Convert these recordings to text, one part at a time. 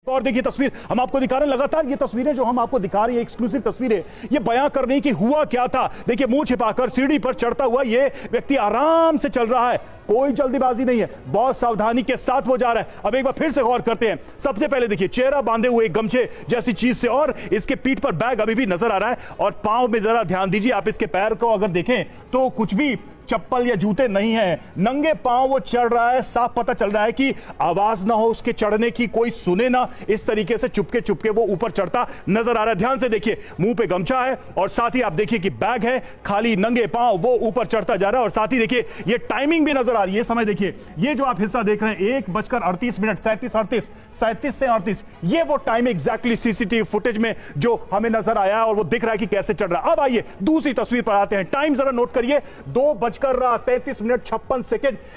और देखिए तस्वीर हम आपको दिखा रहे हैं, लगातार ये तस्वीरें जो हम आपको दिखा रहे हैं एक्सक्लूसिव तस्वीरें, ये बयां कर रही कि हुआ क्या था। देखिए मुंह छिपाकर सीढ़ी पर चढ़ता हुआ ये व्यक्ति आराम से चल रहा है, कोई जल्दीबाजी नहीं है, बहुत सावधानी के साथ वो जा रहा है। अब एक बार फिर से गौर करते हैं। सबसे पहले देखिए चेहरा बांधे हुए गमछे जैसी चीज से, और इसके पीठ पर बैग अभी भी नजर आ रहा है, और पांव में जरा ध्यान दीजिए आप, इसके पैर को अगर देखें तो कुछ भी चप्पल या जूते नहीं है, नंगे पांव वो चढ़ रहा है। साफ पता चल रहा है कि आवाज ना हो उसके चढ़ने की, कोई सुने ना, इस तरीके से चुपके चुपके वो ऊपर चढ़ता नजर आ रहा है। ध्यान से देखिए, मुंह पे गमछा है और साथ ही आप देखिए कि बैग है, खाली नंगे पांव वो ऊपर चढ़ता जा रहा है। और साथ ही देखिए ये टाइमिंग भी नजर आ रही है, समय देखिए, ये जो आप हिस्सा देख रहे हैं 1:38 37 से 38, ये वो टाइम एग्जैक्टली सीसीटीवी फुटेज में जो हमें नजर आया है और वो दिख रहा है कि कैसे चढ़ रहा है। अब आइए दूसरी तस्वीर पर आते हैं। टाइम जरा नोट करिए, 2:33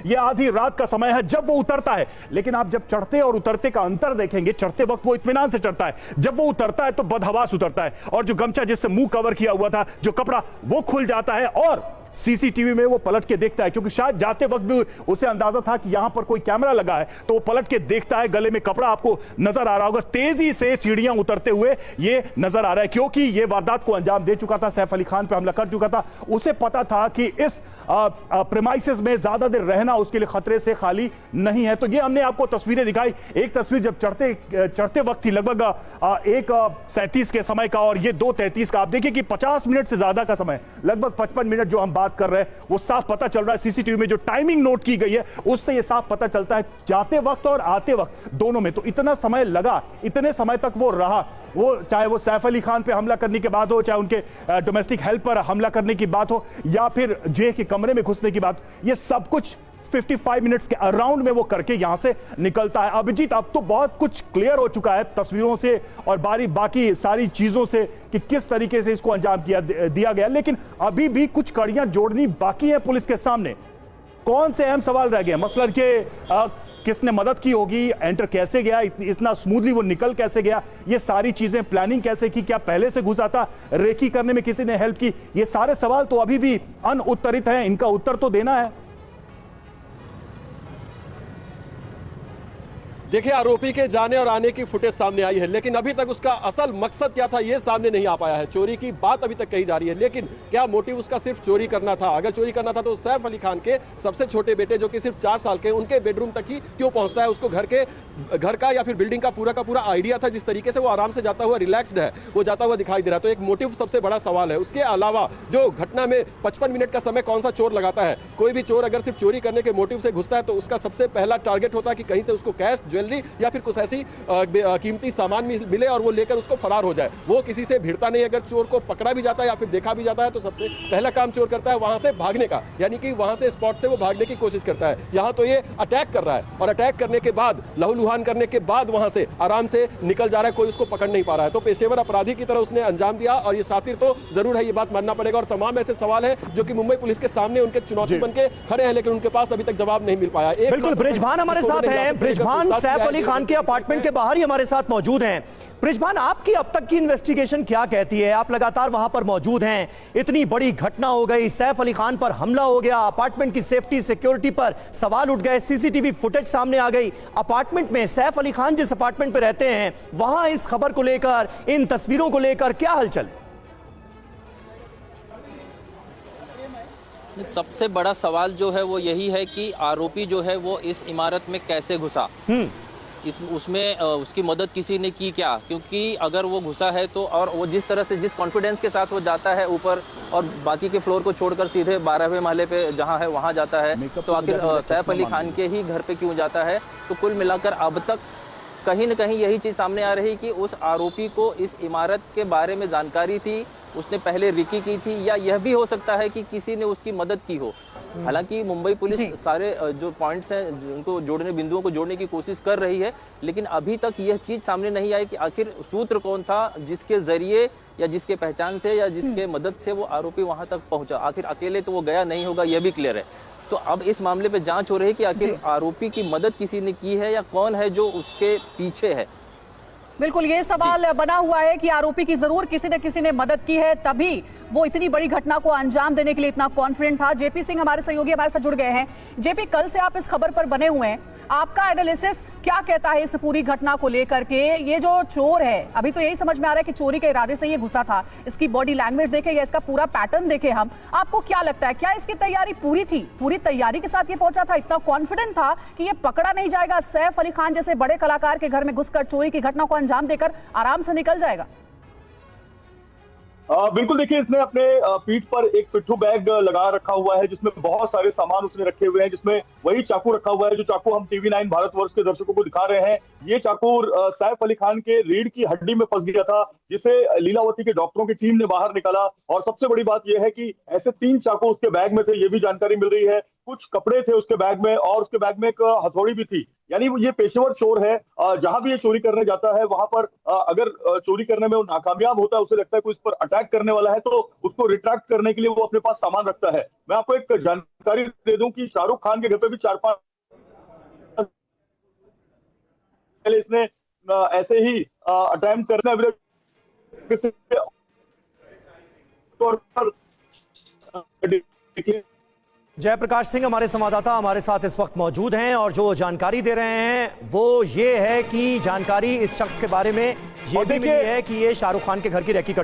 यह आधी रात का समय है जब वो उतरता है। लेकिन आप जब चढ़ते और उतरते का अंतर देखेंगे, चढ़ते वक्त वो इत्मीनान से चढ़ता है, जब वो उतरता है तो बदहवास उतरता है, और जो गमछा जिससे मुंह कवर किया हुआ था, जो कपड़ा, वो खुल जाता है और सीसीटीवी में वो पलट के देखता है, क्योंकि शायद जाते वक्त भी उसे अंदाजा था कि यहां पर कोई कैमरा लगा है, तो वो पलट के देखता है। गले में कपड़ा आपको नजर आ रहा होगा, तेजी से सीढ़ियां उतरते हुए ये नजर आ रहा है, क्योंकि ये वारदात को अंजाम दे चुका था, सैफ अली खान पे हमला कर चुका था। उसे पता था कि इस प्रेमाइसेस में ज्यादा देर रहना उसके लिए खतरे से खाली नहीं है। तो ये हमने आपको तस्वीरें दिखाई। एक तस्वीर जब चढ़ते वक्त थी, लगभग 1:37 के समय का, और ये 2:33 का। आप देखिए कि 50 मिनट से ज्यादा का समय, लगभग 55 मिनट जो हम बात कर रहे हैं, वो साफ पता चल रहा है। सीसीटीवी में जो टाइमिंग नोट की गई है उससे ये साफ पता चलता है, जाते वक्त और आते वक्त दोनों में तो इतना समय लगा, इतने समय तक वो रहा। वो चाहे वो सैफ अली खान पे हमला करने के बाद हो, चाहे उनके डोमेस्टिक हेल्प पर हमला करने की बात हो, या फिर जेल के कमरे में घुसने की बात, ये सब कुछ 55 मिनट्स के अराउंड में वो करके यहां से निकलता है। अभिजीत, अब तो बहुत कुछ क्लियर हो चुका है तस्वीरों से और बाकी सारी चीजों से कि किस तरीके से इसको अंजाम दिया गया, लेकिन अभी भी कुछ कड़ियां जोड़नी बाकी है पुलिस के सामने। कौन से अहम सवाल रह गए? मसलन के किसने मदद की होगी, एंटर कैसे गया, इतना स्मूथली वो निकल कैसे गया, ये सारी चीजें, प्लानिंग कैसे की, क्या पहले से घुसा था, रेकी करने में किसी ने हेल्प की, ये सारे सवाल तो अभी भी अनउत्तरित हैं, इनका उत्तर तो देना है। देखिए, आरोपी के जाने और आने की फुटेज सामने आई है, लेकिन अभी तक उसका असल मकसद क्या था ये सामने नहीं आ पाया है। चोरी की बात अभी तक कही जा रही है, लेकिन क्या मोटिव उसका सिर्फ चोरी करना था? अगर चोरी करना था तो सैफ अली खान के सबसे छोटे बेटे जो कि सिर्फ 4 साल के, उनके बेडरूम तक ही क्यों पहुंचता है? उसको घर का या फिर बिल्डिंग का पूरा आइडिया था। जिस तरीके से वो आराम से जाता हुआ, रिलैक्स्ड है, वो जाता हुआ दिखाई दे रहा है, तो एक मोटिव सबसे बड़ा सवाल है। उसके अलावा जो घटना में 55 मिनट का समय कौन सा चोर लगाता है? कोई भी चोर अगर सिर्फ चोरी करने के मोटिव से घुसता है तो उसका सबसे पहला टारगेट होता है कि कहीं से उसको कैश, ज्वेलरी या फिर कुछ ऐसी कीमती सामान मिले और वो लेकर उसको फरार हो जाए। वो किसी से भिड़ता नहीं। अगर चोर को पकड़ा भी जाता है या फिर देखा भी जाता है तो सबसे पहला काम चोर करता है वहां से भागने का, यानी कि वहां से स्पॉट से वो भागने की कोशिश करता है। यहां तो ये अटैक कर रहा है, और अटैक करने के बाद, लहूलुहान करने के बाद वहां से आराम से निकल जा रहा है, कोई उसको पकड़ नहीं पा रहा है। तो पेशेवर अपराधी की तरह उसने अंजाम दिया, और ये शातिर तो जरूर है, ये बात मानना पड़ेगा। और तमाम ऐसे सवाल है जो कि मुंबई पुलिस के सामने उनके चुनौती बन के खड़े हैं, लेकिन उनके पास अभी तक जवाब नहीं मिल पाया। बिल्कुल, ब्रिजभान हमारे साथ हैं। ब्रिजभान सैफ अली खान के अपार्टमेंट के बाहर ही हमारे साथ मौजूद हैं। ब्रिजभान, आपकी अब तक की इन्वेस्टिगेशन क्या कहती है? आप लगातार वहां पर मौजूद हैं, इतनी बड़ी घटना हो गई, सैफ अली खान पर हमला हो गया, अपार्टमेंट की सेफ्टी, सिक्योरिटी पर सवाल उठ गए, सीसीटीवी फुटेज सामने आ गई। अपार्टमेंट में सैफ अली खान जिस अपार्टमेंट पर रहते हैं, वहां इस खबर को लेकर, इन तस्वीरों को लेकर क्या हलचल? सबसे बड़ा सवाल जो है वो यही है कि आरोपी जो है वो इस इमारत में कैसे घुसा, उसमें उसकी मदद किसी ने की क्या? क्योंकि अगर वो घुसा है तो, और वो जिस तरह से, जिस कॉन्फिडेंस के साथ वो जाता है ऊपर और बाकी के फ्लोर को छोड़कर सीधे 12वें माले पे जहां है वहां जाता है, तो आखिर सैफ अली खान के ही घर पे क्यों जाता है? तो कुल मिलाकर अब तक कहीं न कहीं यही चीज़ सामने आ रही कि उस आरोपी को इस इमारत के बारे में जानकारी थी, उसने पहले रिकी की थी, या यह भी हो सकता है कि किसी ने उसकी मदद की हो। हालांकि मुंबई पुलिस सारे जो पॉइंट्स हैं उनको जोड़ने, बिंदुओं को जोड़ने की कोशिश कर रही है, लेकिन अभी तक यह चीज़ सामने नहीं आई कि आखिर सूत्र कौन था जिसके जरिए या जिसके पहचान से या जिसके मदद से वो आरोपी वहां तक पहुंचा। आखिर अकेले तो वो गया नहीं होगा, यह भी क्लियर है। तो अब इस मामले पे जांच हो रही है कि आखिर आरोपी की मदद किसी ने की है या कौन है जो उसके पीछे है। बिल्कुल, ये सवाल बना हुआ है कि आरोपी की जरूर किसी न किसी ने मदद की है, तभी वो इतनी बड़ी घटना को अंजाम देने के लिए इतना कॉन्फिडेंट था। जेपी सिंह हमारे सहयोगी हमारे साथ जुड़ गए हैं। जेपी, कल से आप इस खबर पर बने हुए हैं, आपका एनालिसिस क्या कहता है इस पूरी घटना को लेकर के? ये जो चोर है, अभी तो यही समझ में आ रहा है कि चोरी के इरादे से ये घुसा था। इसकी बॉडी लैंग्वेज देखे या इसका पूरा पैटर्न देखे हम, आपको क्या लगता है, क्या इसकी तैयारी पूरी थी? पूरी तैयारी के साथ ये पहुंचा था, इतना कॉन्फिडेंट था कि ये पकड़ा नहीं जाएगा, सैफ अली खान जैसे बड़े कलाकार के घर में घुसकर चोरी की घटना को अंजाम देकर आराम से निकल जाएगा? बिल्कुल, देखिए, इसने अपने पीठ पर एक पिट्ठू बैग लगा रखा हुआ है जिसमें बहुत सारे सामान उसने रखे हुए हैं, जिसमें वही चाकू रखा हुआ है जो चाकू हम TV9 भारतवर्ष के दर्शकों को दिखा रहे हैं। ये चाकू सैफ अली खान के रीढ़ की हड्डी में फंस गया था, जिसे लीलावती के डॉक्टरों की टीम ने बाहर निकाला। और सबसे बड़ी बात यह है कि ऐसे 3 चाकू उसके बैग में थे, ये भी जानकारी मिल रही है। कुछ कपड़े थे उसके बैग में और उसके बैग में एक हथौड़ी भी थी। यानी ये पेशेवर चोर है। जहां भी ये चोरी करने जाता है वहां पर अगर चोरी करने में वो नाकामयाब होता है, उसे लगता है कोई इस पर अटैक करने वाला है, तो उसको रिट्रैक्ट करने के लिए वो अपने पास सामान रखता है। मैं आपको एक जानकारी दे दूं कि शाहरुख खान के घर पे भी 4-5 पहले इसने ऐसे ही अटेम्प्ट करने जयप्रकाश सिंह हमारे संवाददाता हमारे साथ इस वक्त मौजूद हैं और जो जानकारी दे रहे हैं वो ये है कि जानकारी इस शख्स के बारे में ये भी मिली है कि ये शाहरुख खान के घर की रेकी कर